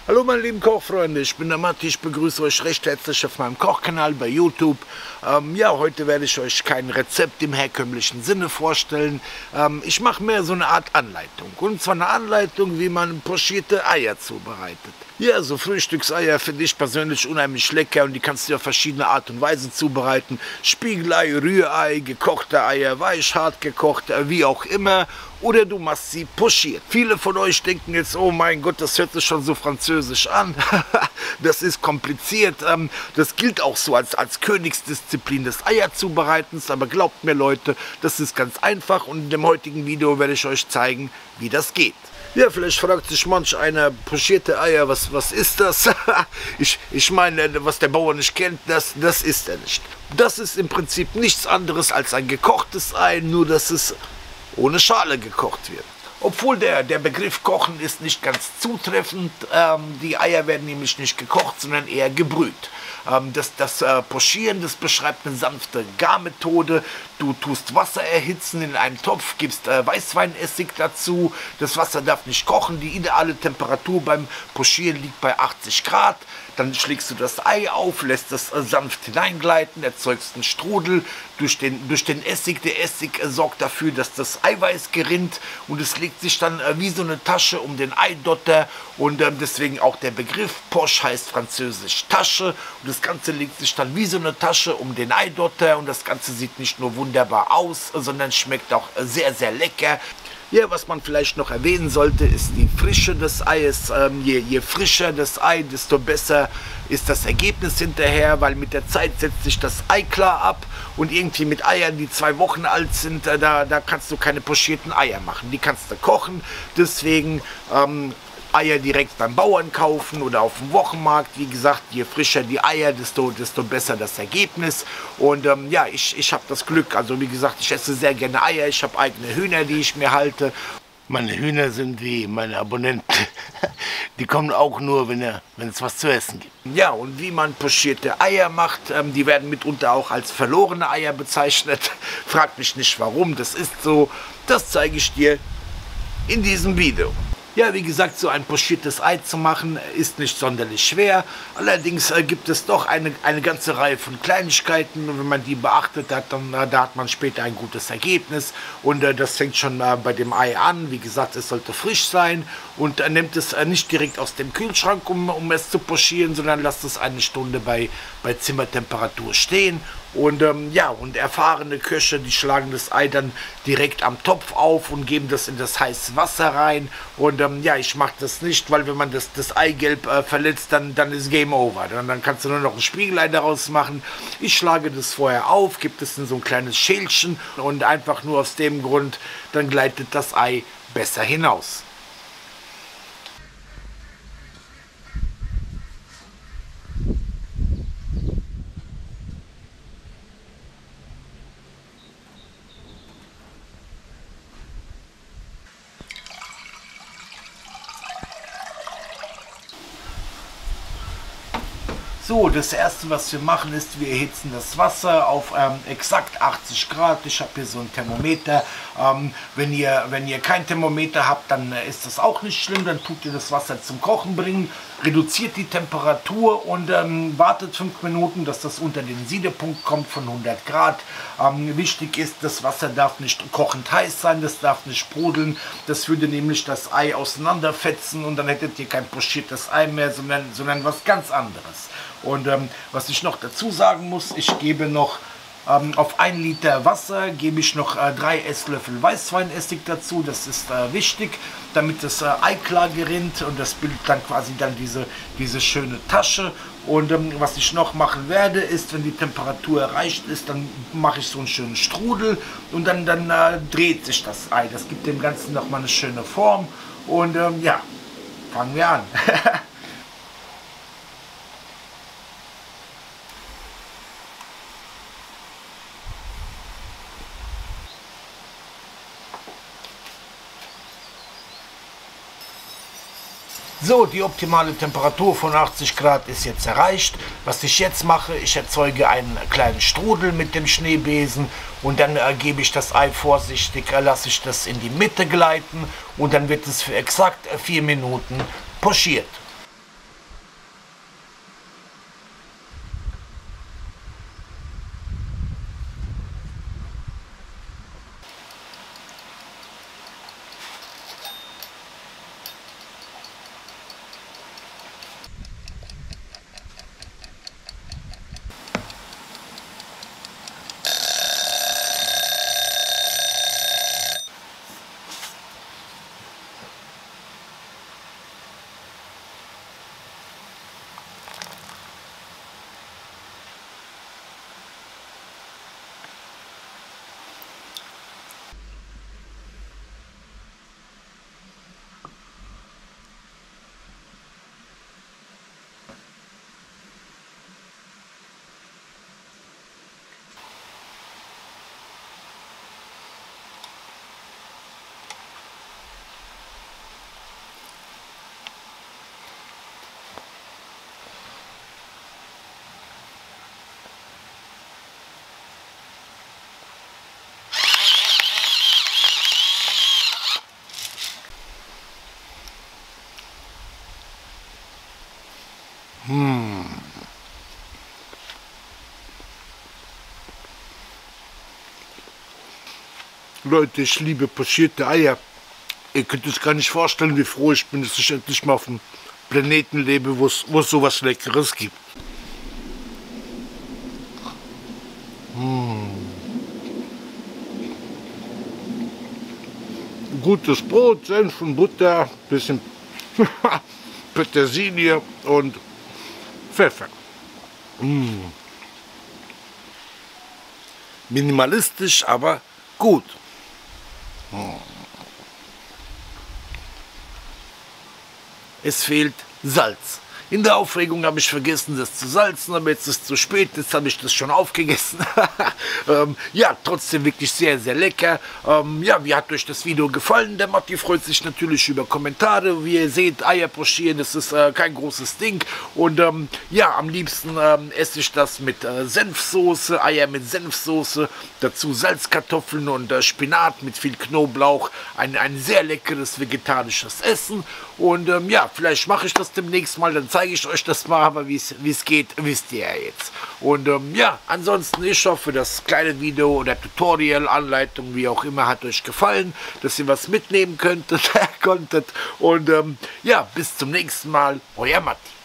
Hallo meine lieben Kochfreunde, ich bin der Matti, ich begrüße euch recht herzlich auf meinem Kochkanal bei YouTube. Ja, heute werde ich euch kein Rezept im herkömmlichen Sinne vorstellen. Ich mache mehr so eine Art Anleitung. Und zwar eine Anleitung, wie man pochierte Eier zubereitet. Ja, so Frühstückseier finde ich persönlich unheimlich lecker und die kannst du auf verschiedene Art und Weise zubereiten. Spiegelei, Rührei, gekochte Eier, weich, hart gekocht, wie auch immer. Oder du machst sie pochiert. Viele von euch denken jetzt, oh mein Gott, das hört sich schon so französisch an. Das ist kompliziert. Das gilt auch so als Königsdisziplin des Eierzubereitens. Aber glaubt mir Leute, das ist ganz einfach und in dem heutigen Video werde ich euch zeigen, wie das geht. Ja, vielleicht fragt sich manch einer, pochierte Eier, was ist das? Ich meine, was der Bauer nicht kennt, das ist er nicht. Das ist im Prinzip nichts anderes als ein gekochtes Ei, nur dass es ohne Schale gekocht wird. Obwohl der Begriff Kochen ist nicht ganz zutreffend. Die Eier werden nämlich nicht gekocht, sondern eher gebrüht. Das Pochieren, das beschreibt eine sanfte Garmethode. Du tust Wasser erhitzen in einem Topf, gibst Weißweinessig dazu. Das Wasser darf nicht kochen. Die ideale Temperatur beim Pochieren liegt bei 80 Grad. Dann schlägst du das Ei auf, lässt es sanft hineingleiten, erzeugst einen Strudel durch den Essig. Der Essig sorgt dafür, dass das Eiweiß gerinnt und es legt sich dann wie so eine Tasche um den Eidotter und deswegen auch der Begriff Poche heißt französisch Tasche und das Ganze legt sich dann wie so eine Tasche um den Eidotter und das Ganze sieht nicht nur wunderbar aus, sondern schmeckt auch sehr, sehr lecker. Ja, was man vielleicht noch erwähnen sollte, ist die Frische des Eies. Je frischer das Ei, desto besser ist das Ergebnis hinterher, weil mit der Zeit setzt sich das Ei klar ab und irgendwie mit Eiern, die 2 Wochen alt sind, da kannst du keine pochierten Eier machen. Die kannst du kochen, deswegen Eier direkt beim Bauern kaufen oder auf dem Wochenmarkt. Wie gesagt, je frischer die Eier, desto besser das Ergebnis. Und ja, ich habe das Glück, also wie gesagt, ich esse sehr gerne Eier. Ich habe eigene Hühner, die ich mir halte. Meine Hühner sind wie meine Abonnenten. Die kommen auch nur, wenn es was zu essen gibt. Ja, und wie man pochierte Eier macht, die werden mitunter auch als verlorene Eier bezeichnet. Fragt mich nicht warum, das ist so. Das zeige ich dir in diesem Video. Ja, wie gesagt, so ein pochiertes Ei zu machen, ist nicht sonderlich schwer. Allerdings gibt es doch eine ganze Reihe von Kleinigkeiten. Und wenn man die beachtet hat, dann da hat man später ein gutes Ergebnis. Und das fängt schon bei dem Ei an. Wie gesagt, es sollte frisch sein. Und nimmt es nicht direkt aus dem Kühlschrank, um es zu pochieren, sondern lasst es eine Stunde bei Zimmertemperatur stehen. Und ja, und erfahrene Köche, die schlagen das Ei dann direkt am Topf auf und geben das in das heiße Wasser rein. Und ja, ich mache das nicht, weil wenn man das Eigelb verletzt, dann ist Game Over. Dann kannst du nur noch ein Spiegelei daraus machen. Ich schlage das vorher auf, gebe es in so ein kleines Schälchen und einfach nur aus dem Grund, dann gleitet das Ei besser hinaus. So, das erste, was wir machen, ist, wir erhitzen das Wasser auf exakt 80 Grad. Ich habe hier so ein Thermometer. Wenn ihr kein Thermometer habt, dann ist das auch nicht schlimm. Dann tut ihr das Wasser zum Kochen bringen, reduziert die Temperatur und wartet 5 Minuten, dass das unter den Siedepunkt kommt von 100 Grad. Wichtig ist, das Wasser darf nicht kochend heiß sein, das darf nicht sprudeln. Das würde nämlich das Ei auseinanderfetzen und dann hättet ihr kein pochiertes Ei mehr, sondern was ganz anderes. Und was ich noch dazu sagen muss, ich gebe noch auf 1 Liter Wasser gebe ich noch 3 Esslöffel Weißweinessig dazu. Das ist wichtig, damit das Ei klar gerinnt und das bildet dann quasi diese schöne Tasche. Und was ich noch machen werde, ist, wenn die Temperatur erreicht ist, dann mache ich so einen schönen Strudel und dann dreht sich das Ei. Das gibt dem Ganzen nochmal eine schöne Form. Und ja, fangen wir an. So, die optimale Temperatur von 80 Grad ist jetzt erreicht. Was ich jetzt mache, ich erzeuge einen kleinen Strudel mit dem Schneebesen und dann gebe ich das Ei vorsichtig, lasse ich das in die Mitte gleiten und dann wird es für exakt 4 Minuten pochiert. Leute, ich liebe pochierte Eier. Ihr könnt es gar nicht vorstellen, wie froh ich bin, dass ich endlich mal auf einem Planeten lebe, wo es sowas Leckeres gibt. Gutes Brot, Senf und Butter, bisschen Petersilie und Pfeffer. Minimalistisch, aber gut. Es fehlt Salz. In der Aufregung habe ich vergessen, das zu salzen, aber jetzt ist es zu spät, jetzt habe ich das schon aufgegessen. Ja, trotzdem wirklich sehr, sehr lecker. Ja, wie hat euch das Video gefallen? Der Matti freut sich natürlich über Kommentare. Wie ihr seht, Eier pochieren, das ist kein großes Ding. Und ja, am liebsten esse ich das mit Senfsoße, Eier mit Senfsoße, dazu Salzkartoffeln und Spinat mit viel Knoblauch. Ein sehr leckeres vegetarisches Essen. Und ja, vielleicht mache ich das demnächst mal, dann zeige ich euch das mal, aber wie es geht, wisst ihr ja jetzt. Und ja, ansonsten, ich hoffe, das kleine Video oder Tutorial, Anleitung, wie auch immer, hat euch gefallen, dass ihr was mitnehmen konntet. Und ja, bis zum nächsten Mal, euer Matti.